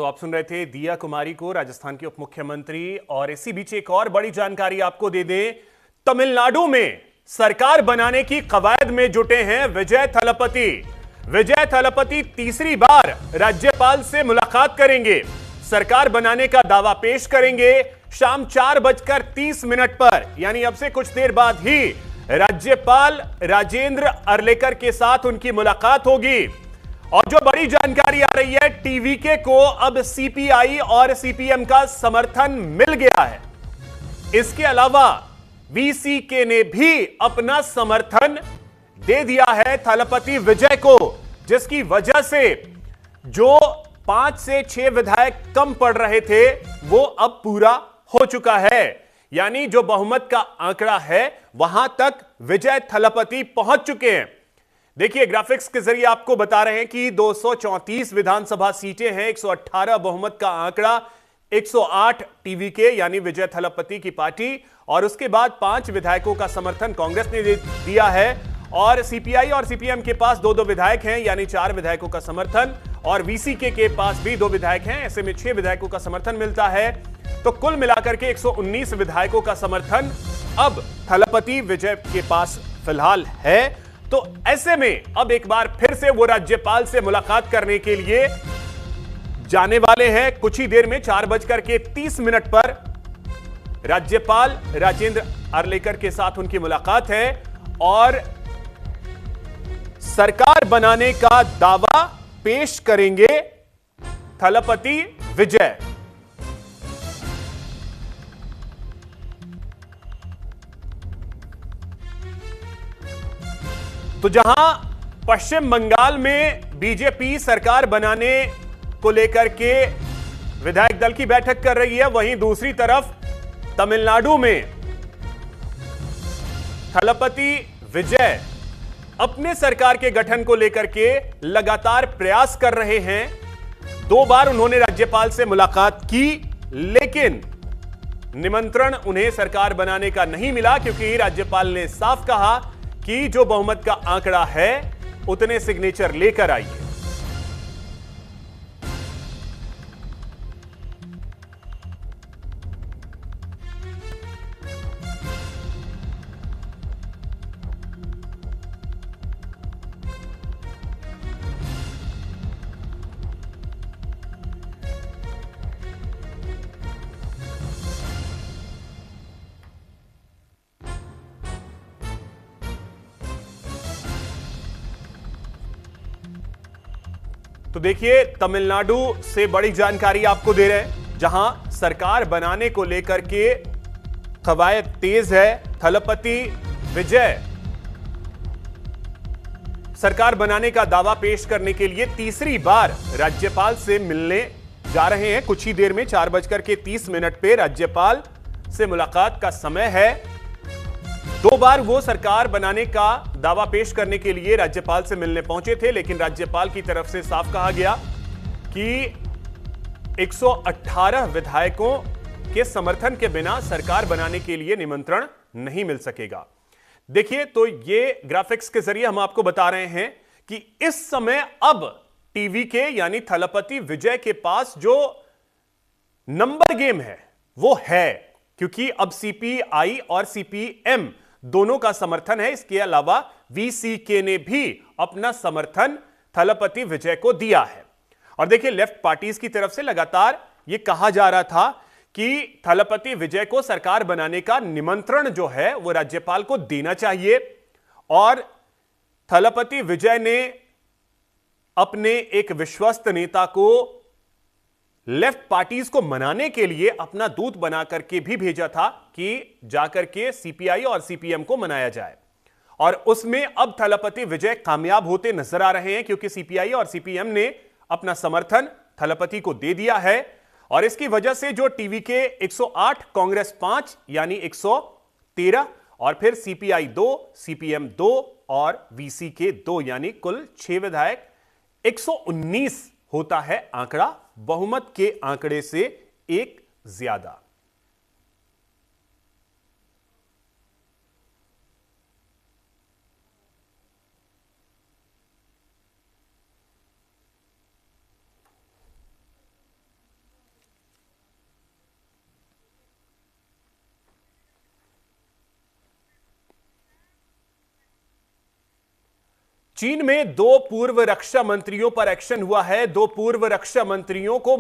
तो आप सुन रहे थे दिया कुमारी को, राजस्थान के उप मुख्यमंत्री। और इसी बीच एक और बड़ी जानकारी आपको दे दें, तमिलनाडु में सरकार बनाने की कवायद में जुटे हैं विजय थलपति। विजय थलपति तीसरी बार राज्यपाल से मुलाकात करेंगे, सरकार बनाने का दावा पेश करेंगे। शाम 4:30 पर, यानी अब से कुछ देर बाद ही राज्यपाल राजेंद्र अर्लेकर के साथ उनकी मुलाकात होगी। और जो बड़ी जानकारी आ रही है, टीवीके को अब सीपीआई और सीपीएम का समर्थन मिल गया है। इसके अलावा वीसीके ने भी अपना समर्थन दे दिया है थलपति विजय को, जिसकी वजह से जो 5 से 6 विधायक कम पड़ रहे थे वो अब पूरा हो चुका है। यानी जो बहुमत का आंकड़ा है वहां तक विजय थलपति पहुंच चुके हैं। देखिए, ग्राफिक्स के जरिए आपको बता रहे हैं कि 234 विधानसभा सीटें हैं, 118 बहुमत का आंकड़ा, 108 टीवीके यानी विजय थलपति की पार्टी, और उसके बाद 5 विधायकों का समर्थन कांग्रेस ने दिया है। और सीपीआई और सीपीएम के पास 2-2 विधायक हैं, यानी 4 विधायकों का समर्थन, और वीसीके के पास भी 2 विधायक हैं, ऐसे में 6 विधायकों का समर्थन मिलता है। तो कुल मिलाकर के 119 विधायकों का समर्थन अब थलपति विजय के पास फिलहाल है। तो ऐसे में अब एक बार फिर से वो राज्यपाल से मुलाकात करने के लिए जाने वाले हैं। कुछ ही देर में 4:30 पर राज्यपाल राजेंद्र अर्लेकर के साथ उनकी मुलाकात है और सरकार बनाने का दावा पेश करेंगे थलपति विजय। तो जहां पश्चिम बंगाल में बीजेपी सरकार बनाने को लेकर के विधायक दल की बैठक कर रही है, वहीं दूसरी तरफ तमिलनाडु में थलपति विजय अपने सरकार के गठन को लेकर के लगातार प्रयास कर रहे हैं। 2 बार उन्होंने राज्यपाल से मुलाकात की, लेकिन निमंत्रण उन्हें सरकार बनाने का नहीं मिला, क्योंकि राज्यपाल ने साफ कहा कि जो बहुमत का आंकड़ा है उतने सिग्नेचर लेकर आइए। तो देखिए, तमिलनाडु से बड़ी जानकारी आपको दे रहे हैं, जहां सरकार बनाने को लेकर के कवायद तेज है। थलपति विजय सरकार बनाने का दावा पेश करने के लिए तीसरी बार राज्यपाल से मिलने जा रहे हैं। कुछ ही देर में 4:30 पे राज्यपाल से मुलाकात का समय है। 2 बार वो सरकार बनाने का दावा पेश करने के लिए राज्यपाल से मिलने पहुंचे थे, लेकिन राज्यपाल की तरफ से साफ कहा गया कि 118 विधायकों के समर्थन के बिना सरकार बनाने के लिए निमंत्रण नहीं मिल सकेगा। देखिए, तो ये ग्राफिक्स के जरिए हम आपको बता रहे हैं कि इस समय अब टीवीके यानी थलपति विजय के पास जो नंबर गेम है वो है, क्योंकि अब सीपीआई और सीपीएम दोनों का समर्थन है। इसके अलावा वीसीके ने भी अपना समर्थन थलपति विजय को दिया है। और देखिए, लेफ्ट पार्टीज की तरफ से लगातार यह कहा जा रहा था कि थलपति विजय को सरकार बनाने का निमंत्रण जो है वो राज्यपाल को देना चाहिए। और थलपति विजय ने अपने एक विश्वस्त नेता को लेफ्ट पार्टीज को मनाने के लिए अपना दूत बना करके भी भेजा था कि जाकर के सीपीआई और सीपीएम को मनाया जाए। और उसमें अब थलपति विजय कामयाब होते नजर आ रहे हैं, क्योंकि सीपीआई और सीपीएम ने अपना समर्थन थलपति को दे दिया है। और इसकी वजह से जो टीवीके 108, कांग्रेस 5 यानी 113, और फिर सीपीआई 2, सीपीएम 2 और वीसीके 2 यानी कुल 6 विधायक, 119 होता है आंकड़ा, बहुमत के आंकड़े से एक ज्यादा। चीन में 2 पूर्व रक्षा मंत्रियों पर एक्शन हुआ है। 2 पूर्व रक्षा मंत्रियों को